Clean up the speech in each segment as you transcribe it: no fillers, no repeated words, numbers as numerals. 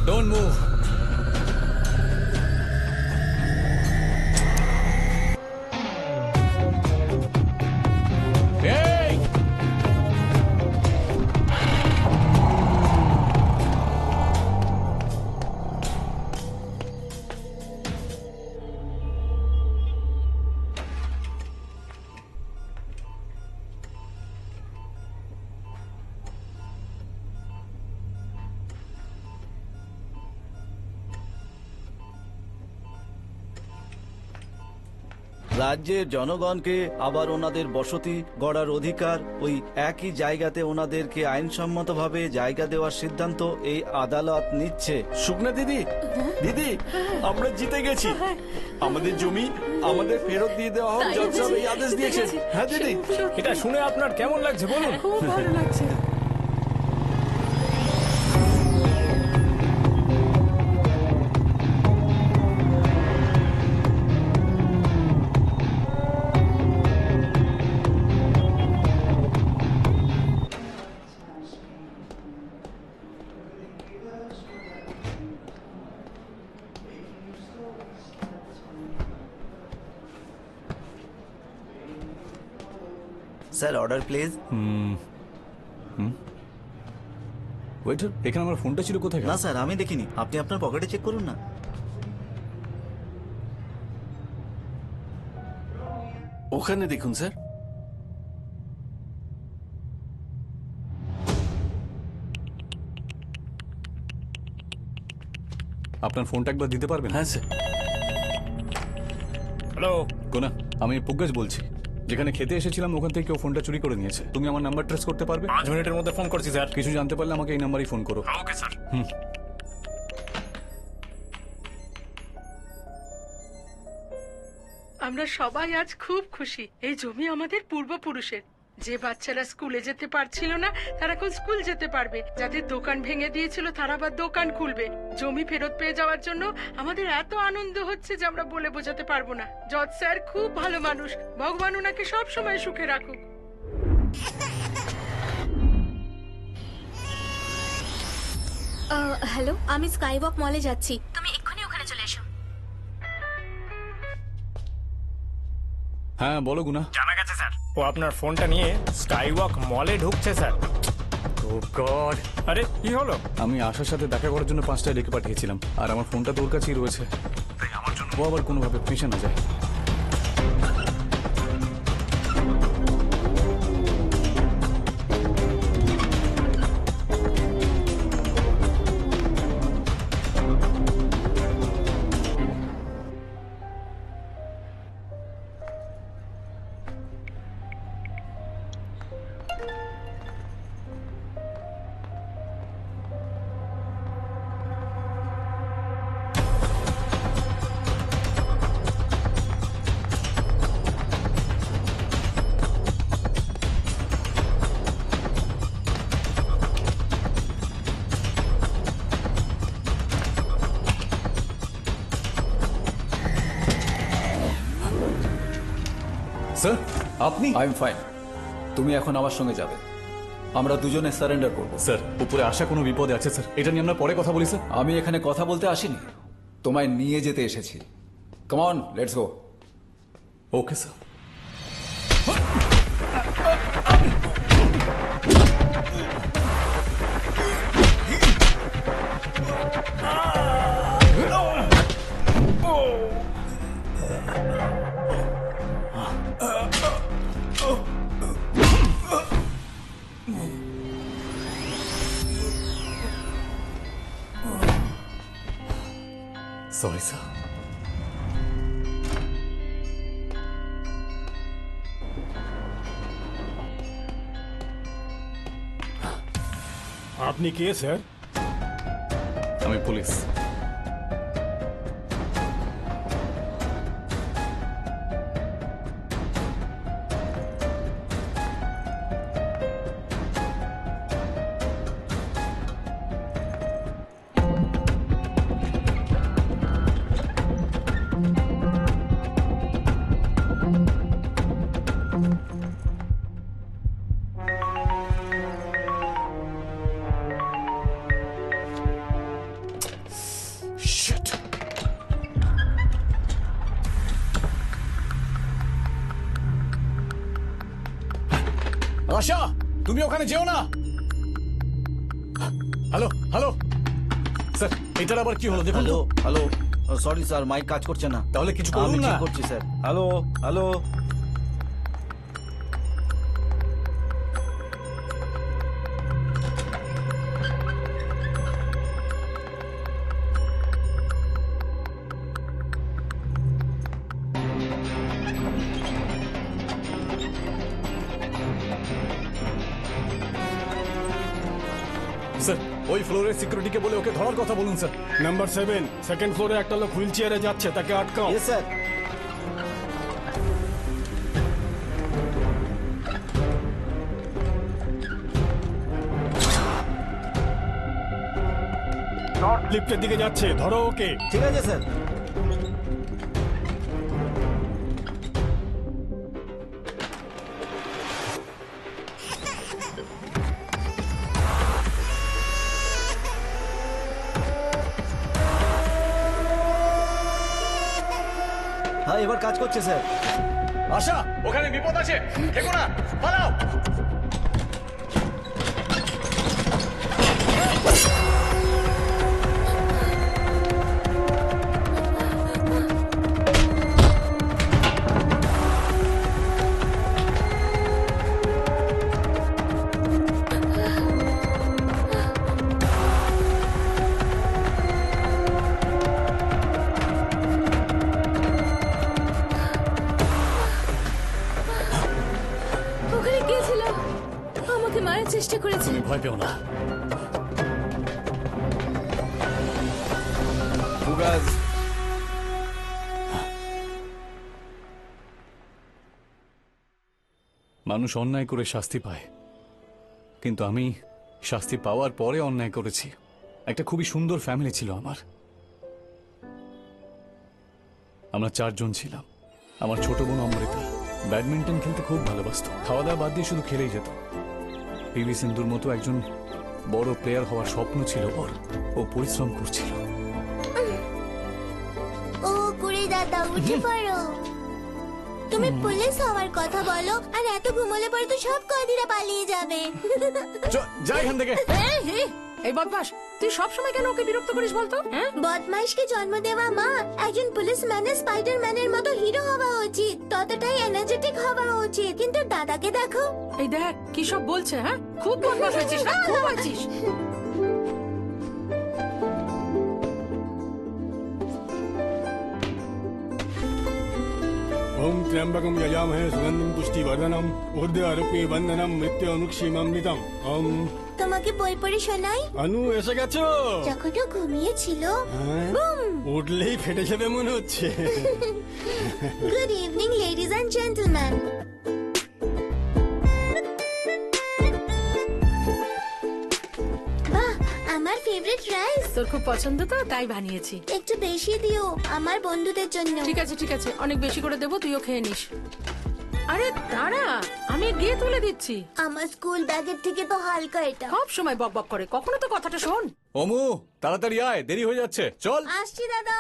Don't move. Hey! রাজ্যের জনগণকে আবার ওনাদের বসতি গড়ার অধিকার, ওই একই জায়গাতে ওনাদেরকে আইনসম্মতভাবে জায়গা দেওয়ার সিদ্ধান্ত এই আদালত নিচ্ছে। সুকনা দিদি, দিদি আমরা জিতে গেছি। আমাদের জমি আমাদের ফেরত দিয়ে দেওয়া হোক, জজ সাহেব এই আদেশ দিয়েছেন। হ্যাঁ দিদি, এটা শুনে আপনার কেমন লাগছে বলুন? খুব ভালো লাগছে। Sir order please. ওয়েটার, এখানে আমার ফোনটা ছিল কোথায়? না স্যার, আমি দেখিনি, আপনি আপনার পকেটে চেক করুন না। ওখানে দেখুন স্যার। আপনার ফোনটা একবার দিতে পারবেন? হ্যাঁ স্যার। হ্যালো কোনা, আমি পুগ্গাজ বলছি। যেখানে খেতে এসেছিলাম ওখান থেকে কেউ ফোনটা চুরি করে নিয়েছে। তুমি আমার নাম্বার ট্রেস করতে পারবে? 5 মিনিটের মধ্যে ফোন করছি স্যার। কিছু জানতে পারলে আমাকে এই নাম্বারেই ফোন করো। Okay sir. আমরা সবাই আজ খুব খুশি। এই জমি আমাদের পূর্বপুরুষের। যে বাচ্চারা স্কুলে যেতে পারছিল না তারা এখন স্কুল যেতে পারবে, যাদের দোকান ভেঙে দিয়েছিল তারা আবার দোকান খুলবে। জমি ফেরত পেয়ে যাওয়ার জন্য আমাদের এত আনন্দ হচ্ছে যে আমরা বলে বোঝাতে পারবো না। জজ স্যার খুব ভালো মানুষ, ভগবান ওনাকে সব সময় সুখে রাখুক। হ্যালো, আমি স্কাইওয়াক মলে যাচ্ছি, তুমি এক্ষুনি ওখানে চলে এসো। হ্যাঁ বলো গুনা। জানা গেছে স্যার, ও আপনার ফোনটা নিয়ে স্কাইওয়াক মলে ঢুকছে স্যার। ও গড, আরে কি হলো? আমি আশার সাথে দেখা করার জন্য 5টায় ডেকে পাঠিয়েছিলাম, আর আমার ফোনটা তোর কাছেই রয়েছে, তাই আমার জন্য ও আবার কোনোভাবে ফেঁসে না যায়। স্যার আপনি? I am fine. তুমি এখন আমার সঙ্গে যাবে, আমরা দুজনে সারেন্ডার করব। স্যার উপরে আসা কোনো বিপদে আছে স্যার, এটা নিয়ে আমরা পরে কথা বলি স্যার। আমি এখানে কথা বলতে আসিনি, তোমায় নিয়ে যেতে এসেছি। Come on, let's go. Okay sir. Sorry sir. আপনি কে স্যার? আমি পুলিশ। আশা, তুমি ওখানে যেও না। হ্যালো হ্যালো স্যার, এটার আবার কি হলো দেখুন হ্যালো তো। হ্যালো, সরি স্যার, মাইক কাজ করছে না। তাহলে কিছু আমি করুন না। ঠিক করছি স্যার। হ্যালো হ্যালো, স্যার, ওই ফ্লোরের সিকিউরিটিকে বলে ওকে ধরার কথা বলুন স্যার। নাম্বার 7 সেকেন্ড ফ্লোরে একটা লোক হুইল চেয়ারে যাচ্ছে, তাকে আটকাও। Yes sir. লিফটের দিকে যাচ্ছে, ধরো ওকে। ঠিক আছে স্যার। হ্যাঁ, এবার কাজ করছে স্যার। আশা, ওখানে বিপদ আছে, থেকো না, পালাও। ওখানে কে ছিল? আমাকে মারার চেষ্টা করেছে। ভয় পেও না। ফুগাজ। মানুষ অন্যায় করে শাস্তি পায়, কিন্তু আমি শাস্তি পাওয়ার পরে অন্যায় করেছি। একটা খুবই সুন্দর ফ্যামিলি ছিল আমার। আমরা 4 জন ছিলাম। আমার ছোট বোন অমৃতা ব্যাডমিন্টন খেলতে খুব ভালোবাসতো। খাওয়া দাওয়া বাদ দিয়ে শুধু খেলেই যেত। পিভি সিন্ধুর মতো একজন বড় প্লেয়ার হওয়ার স্বপ্ন ছিল ওর। ও পরিশ্রম করছিল। ও কুড়ি দাদা, উঠে পড়ো। তুমি পুলিশ হওয়ার কথা বলো, আর এত ঘুমোলে পরে তো সব কয়েদিরা পালিয়ে যাবে। যা এখান থেকে। এই বদমাস, তুই সবসময় কেন ওকে বিরক্ত করিস বলতো? হ্যাঁ, বদমাইশকে জন্ম দেওয়া মা, একজন পুলিশ ম্যানের স্পাইডারম্যানের মতো হিরো হওয়া উচিত, ততটাই এনার্জেটিক হওয়া উচিত। কিন্তু দাদাকে দেখো। এই দেখ কি সব বলছে। হ্যাঁ, খুব বদমাস হয়েছিস না, খুব আছিস। ओम त्र्यंबकम यजामहे सुगंधिम पुष्टिवर्धनम ऊर्ध्वरूपी वंदनम मृत्यु अनुक्षीममृतम। ओम। তোমাকে বই পড়ে শোনাই। অনু এসে গেছো? যখন ও ঘুমিয়েছিল। হ্যাঁ? উঠলেই ফেটে যাবে মনে হচ্ছে। Good evening ladies and gentleman. বাহ, আমার ফেভারিট রাইস। তোর খুব পছন্দ তো, তাই বানিয়েছি। একটু বেশি দিও, আমার বন্ধুদের জন্য। ঠিক আছে ঠিক আছে, অনেক বেশি করে দেবো, তুইও খেয়ে নিস। আরে দাঁড়া, আমি গিয়ে তুলে দিচ্ছি। আমার স্কুল ব্যাগের থেকে তো হালকা এটা। সব সময় বক বক করে, কখনো তো কথাটা শোন। অমু, তাড়াতাড়ি আয়, দেরি হয়ে যাচ্ছে, চল। আসছি দাদা।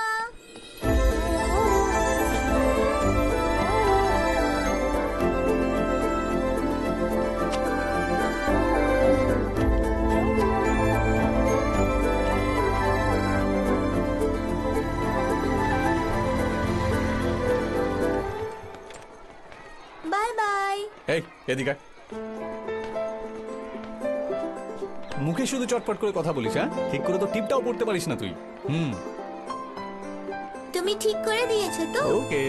Bye bye. এই এদিকে আয়। মুখে শুধু চটপট করে কথা বলিস, হ্যাঁ? ঠিক করে তো টিপটাও পড়তে পারিস না তুই। তুমি ঠিক করে দিয়েছো তো? ওকে।